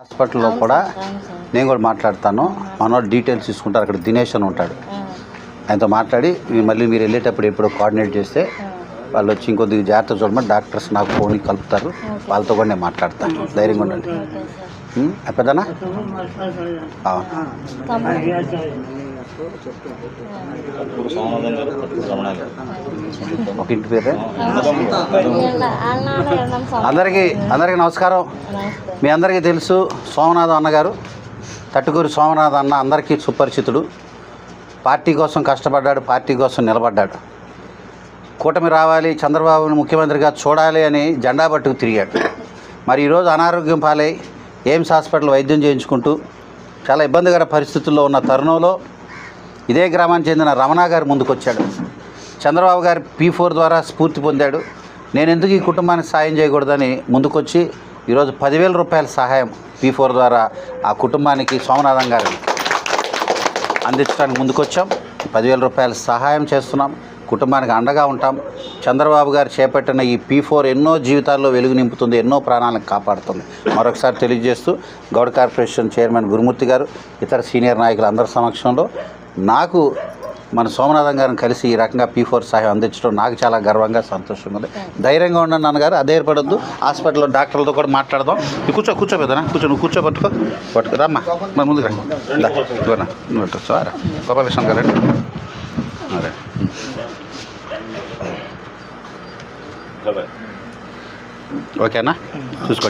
హాస్పిటల్లో కూడా నేను కూడా మాట్లాడతాను. మనోడు డీటెయిల్స్ తీసుకుంటారు. అక్కడ దినేష్ అని ఉంటాడు, ఆయనతో మాట్లాడి మళ్ళీ మీరు వెళ్ళేటప్పుడు ఎప్పుడో కోఆర్డినేట్ చేస్తే వాళ్ళు వచ్చి ఇంకొద్దిగా జాగ్రత్త చూడమని డాక్టర్స్ నాకు ఫోన్ కలుపుతారు. వాళ్ళతో కూడా నేను మాట్లాడతాను. ధైర్యంగా ఉండండి. పెద్దనా ఒక ఇంటి పేరే. అందరికీ నమస్కారం. మీ అందరికీ తెలుసు సోమనాథం అన్నగారు, తట్టుకూరి సోమనాథం అన్న అందరికీ సుపరిచితుడు. పార్టీ కోసం కష్టపడ్డాడు, పార్టీ కోసం నిలబడ్డాడు. కూటమి రావాలి, చంద్రబాబుని ముఖ్యమంత్రిగా చూడాలి అని జెండా పట్టుకు తిరిగాడు. మరి ఈరోజు అనారోగ్యం పాలై ఎయిమ్స్ హాస్పిటల్ వైద్యం చేయించుకుంటూ చాలా ఇబ్బందికర పరిస్థితుల్లో ఉన్న తరుణంలో ఇదే గ్రామానికి చెందిన రమణ గారు ముందుకొచ్చాడు. చంద్రబాబు గారి P4 ద్వారా స్ఫూర్తి పొందాడు. నేను ఎందుకు ఈ కుటుంబానికి సాయం చేయకూడదని ముందుకొచ్చి ఈరోజు 10,000 రూపాయల సహాయం P4 ద్వారా ఆ కుటుంబానికి సోమనాథం గారిని అందించడానికి ముందుకొచ్చాం. 10,000 రూపాయల సహాయం చేస్తున్నాం. కుటుంబానికి అండగా ఉంటాం. చంద్రబాబు గారు చేపట్టిన ఈ P4 ఎన్నో జీవితాల్లో వెలుగు నింపుతుంది, ఎన్నో ప్రాణాలను కాపాడుతుంది. మరొకసారి తెలియజేస్తూ గౌడ కార్పొరేషన్ చైర్మన్ గురుమూర్తి గారు, ఇతర సీనియర్ నాయకులు అందరి సమక్షంలో నాకు మన సోమనాథం గారిని కలిసి ఈ రకంగా P4 సహాయం అందించడం నాకు చాలా గర్వంగా, సంతోషంగా ఉంది. ధైర్యంగా ఉండండి నాన్నగారు, అధైర్యపడొద్దు. హాస్పిటల్లో డాక్టర్లతో కూడా మాట్లాడదాం. కూర్చోబెద్దనా, నువ్వు కూర్చోబెట్టుకో రామ్మా, మరి ముందుకు రా. నువ్వు సార్ గోపాలకృష్ణ గారండి. అదే ఓకేనా, చూసుకోండి.